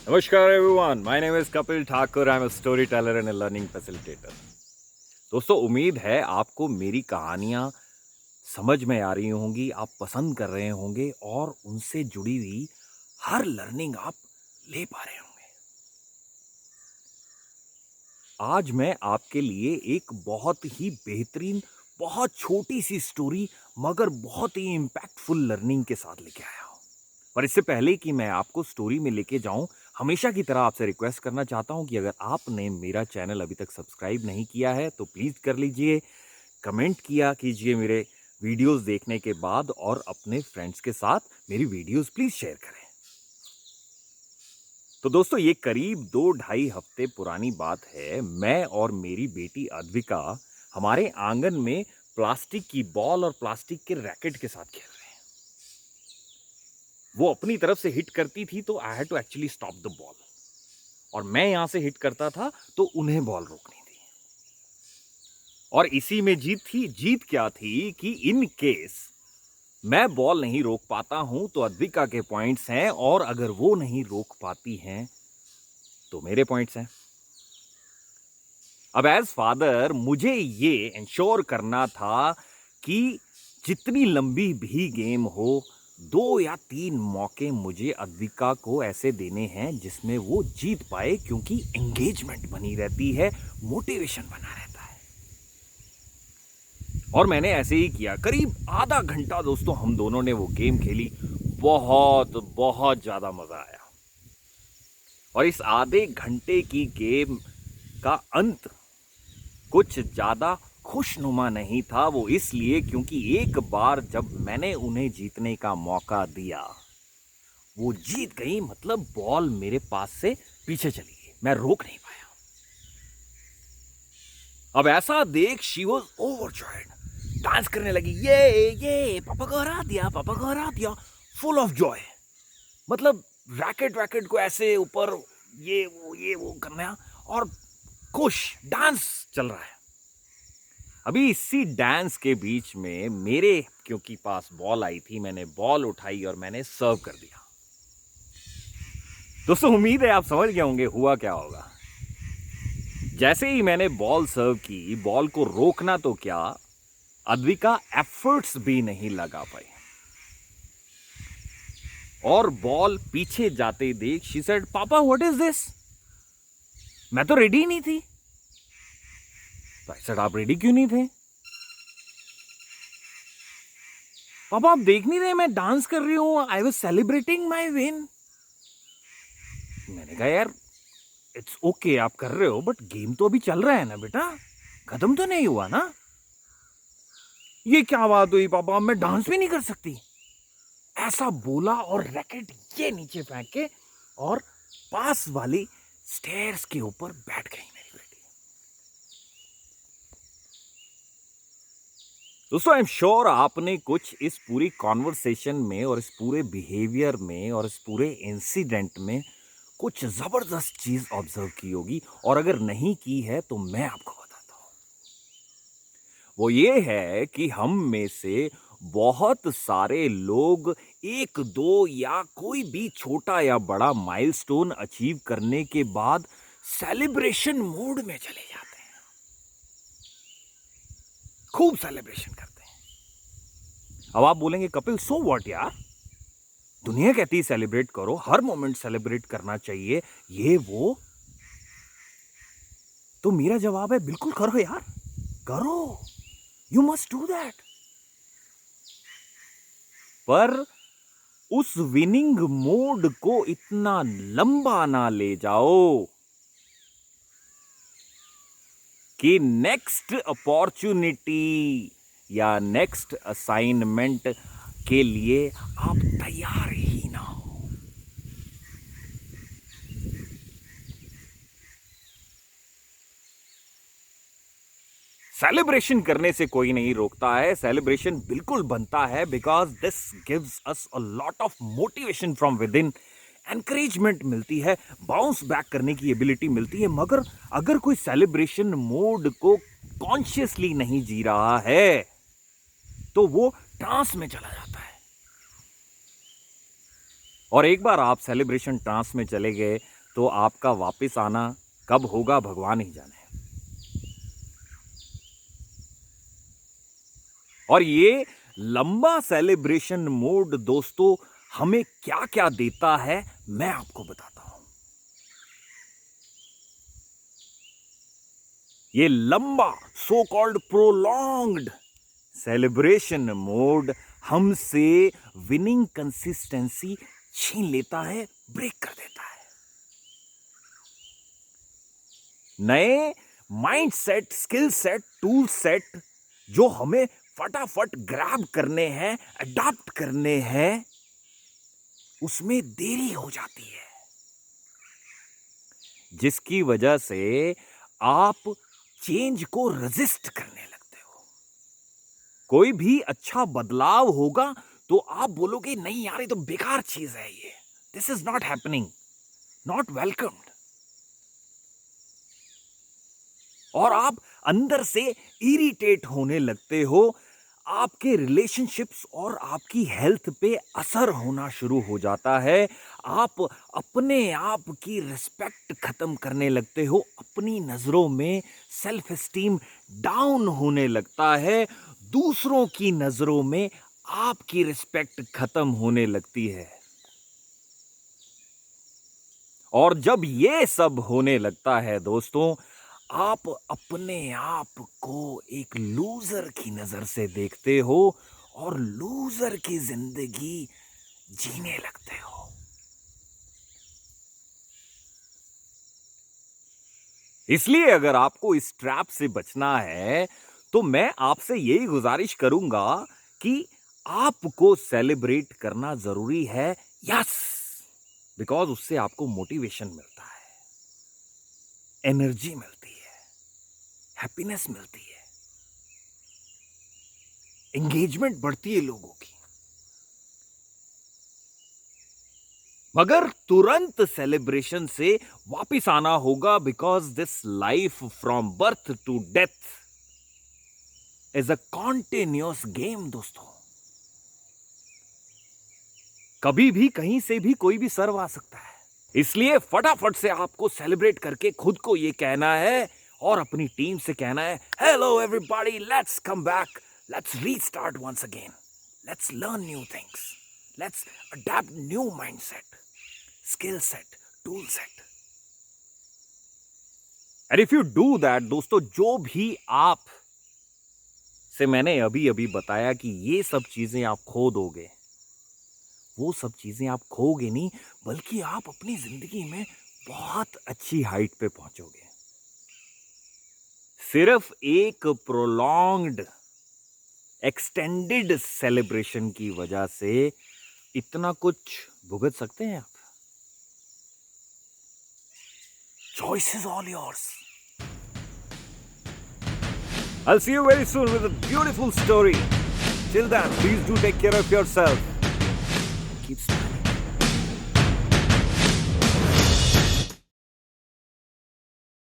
नमस्कार everyone, my name is Kapil Thakur. I am a story teller and a learning facilitator. दोस्तों, उम्मीद है आपको मेरी कहानियां समझ में आ रही होंगी, आप पसंद कर रहे होंगे और उनसे जुड़ी हुई हर लर्निंग आप ले पा रहे होंगे। आज मैं आपके लिए एक बहुत ही बेहतरीन, बहुत छोटी सी स्टोरी मगर बहुत ही इंपैक्टफुल लर्निंग के साथ लेके आया हूं। पर इससे पहले कि मैं आपको स्टोरी में लेके जाऊं, हमेशा की तरह आपसे रिक्वेस्ट करना चाहता हूं कि अगर आपने मेरा चैनल अभी तक सब्सक्राइब नहीं किया है तो प्लीज कर लीजिए। कमेंट किया कीजिए मेरे वीडियोस देखने के बाद और अपने फ्रेंड्स के साथ मेरी वीडियोस प्लीज शेयर करें। तो दोस्तों, ये करीब 2-2.5 हफ्ते पुरानी बात है। मैं और मेरी बेटी अद्विका हमारे आंगन में प्लास्टिक की बॉल और प्लास्टिक के रैकेट के साथ खेल रहे हैं। वो अपनी तरफ से हिट करती थी तो I had to actually stop the ball, और मैं यहां से हिट करता था तो उन्हें बॉल रोकनी थी। और इसी में जीत थी। जीत क्या थी कि इन केस मैं बॉल नहीं रोक पाता हूं तो अद्विका के पॉइंट्स हैं, और अगर वो नहीं रोक पाती हैं तो मेरे पॉइंट्स हैं। अब एज फादर मुझे ये इंश्योर करना था कि जितनी लंबी भी गेम हो, 2 या 3 मौके मुझे अद्विका को ऐसे देने हैं जिसमें वो जीत पाए, क्योंकि एंगेजमेंट बनी रहती है, मोटिवेशन बना रहता है। और मैंने ऐसे ही किया। करीब आधा घंटा दोस्तों हम दोनों ने वो गेम खेली। बहुत बहुत ज्यादा मजा आया। और इस आधे घंटे की गेम का अंत कुछ ज्यादा खुशनुमा नहीं था। वो इसलिए क्योंकि एक बार जब मैंने उन्हें जीतने का मौका दिया, वो जीत गई। मतलब बॉल मेरे पास से पीछे चली गई, मैं रोक नहीं पाया। अब ऐसा देख शी वॉज ओवरजॉयड, डांस करने लगी। ये पापा को हरा दिया, पापा को हरा दिया। Full of Joy. मतलब रैकेट वैकेट को ऐसे ऊपर ये वो करना, और खुश डांस चल रहा है। अभी इसी डांस के बीच में मेरे क्योंकि पास बॉल आई थी, मैंने बॉल उठाई और मैंने सर्व कर दिया। दोस्तों, उम्मीद है आप समझ गए होंगे हुआ क्या होगा। जैसे ही मैंने बॉल सर्व की, बॉल को रोकना तो क्या, अद्विका एफर्ट्स भी नहीं लगा पाई, और बॉल पीछे जाते देख शी सेड, पापा व्हाट इज दिस। मैं तो रेडी ही नहीं थी। तो आई सेड, आप रेडी क्यों नहीं थे। पापा आप देख नहीं रहे मैं डांस कर रही हूं, I was celebrating my win. मैंने कहा यार इट्स ओके आप कर रहे हो, बट गेम तो अभी चल रहा है ना बेटा, खत्म तो नहीं हुआ ना। ये क्या बात हुई पापा, मैं डांस भी नहीं कर सकती। ऐसा बोला और रैकेट ये नीचे फेंक के और पास वाली स्टेयर्स के ऊपर बैठ गई मेरी बेटी। दोस्तों, आई एम श्योर आपने कुछ इस पूरी कॉन्वर्सेशन में और इस पूरे बिहेवियर में और इस पूरे इंसिडेंट में कुछ जबरदस्त चीज ऑब्जर्व की होगी, और अगर नहीं की है तो मैं आपको बताता हूं। वो ये है कि हम में से बहुत सारे लोग एक दो या कोई भी छोटा या बड़ा माइलस्टोन अचीव करने के बाद सेलिब्रेशन मूड में चले जाते हैं, खूब सेलिब्रेशन करते हैं। अब आप बोलेंगे कपिल सो व्हाट यार, दुनिया कहती है सेलिब्रेट करो, हर मोमेंट सेलिब्रेट करना चाहिए, ये वो। तो मेरा जवाब है बिल्कुल करो यार, करो, यू मस्ट डू दैट। पर उस विनिंग मोड को इतना लंबा ना ले जाओ कि नेक्स्ट अपॉर्चुनिटी या नेक्स्ट असाइनमेंट के लिए आप तैयार ही ना हो। सेलिब्रेशन करने से कोई नहीं रोकता है, सेलिब्रेशन बिल्कुल बनता है, because this gives us a lot of motivation from with in, encouragement मिलती है, बाउंस बैक करने की एबिलिटी मिलती है। मगर अगर कोई सेलिब्रेशन मोड को कॉन्शियसली नहीं जी रहा है तो वो ट्रांस में चला जाता है। और एक बार आप सेलिब्रेशन ट्रांस में चले गए तो आपका वापस आना कब होगा भगवान ही जाने। और ये लंबा सेलिब्रेशन मोड दोस्तों हमें क्या क्या देता है मैं आपको बताता हूं। ये लंबा so called prolonged celebration mode हमसे विनिंग कंसिस्टेंसी छीन लेता है, ब्रेक कर देता है। नए mind set, skill set, tool set जो हमें फटाफट ग्रैब करने हैं, अडॉप्ट करने हैं, उसमें देरी हो जाती है, जिसकी वजह से आप चेंज को रेजिस्ट करने लगते हो। कोई भी अच्छा बदलाव होगा तो आप बोलोगे नहीं यार ये तो बेकार चीज है, ये this is not happening, not welcomed. और आप अंदर से इरिटेट होने लगते हो, आपके रिलेशनशिप्स और आपकी हेल्थ पे असर होना शुरू हो जाता है। आप अपने आप की रिस्पेक्ट खत्म करने लगते हो, अपनी नजरों में सेल्फ एस्टीम डाउन होने लगता है, दूसरों की नजरों में आपकी रिस्पेक्ट खत्म होने लगती है। और जब ये सब होने लगता है दोस्तों, आप अपने आप को एक लूजर की नजर से देखते हो और लूजर की जिंदगी जीने लगते हो। इसलिए अगर आपको इस ट्रैप से बचना है तो मैं आपसे यही गुजारिश करूंगा कि आपको सेलिब्रेट करना जरूरी है, यस, बिकॉज उससे आपको मोटिवेशन मिलता है, एनर्जी मिलती है, हैप्पीनेस मिलती है, एंगेजमेंट बढ़ती है लोगों की। मगर तुरंत सेलिब्रेशन से वापिस आना होगा, because this life from birth to death is a continuous game दोस्तों। कभी भी कहीं से भी कोई भी सर्व आ सकता है। इसलिए फटाफट से आपको सेलिब्रेट करके खुद को यह कहना है और अपनी टीम से कहना है, hello everybody, let's come back, let's restart once again, let's learn new things, let's adapt new mindset, skill set, tool set. And if you do that दोस्तों, जो भी आप से मैंने अभी अभी बताया कि ये सब चीजें आप खो दोगे, वो सब चीजें आप खोगे नहीं, बल्कि आप अपनी जिंदगी में बहुत अच्छी हाइट पे पहुंचोगे। सिर्फ एक प्रोलॉन्ग्ड एक्सटेंडेड सेलिब्रेशन की वजह से इतना कुछ भुगत सकते हैं आप। Choice is all yours. I'll see you very soon with a beautiful story. Till then, please do take care of yourself. Keep smiling.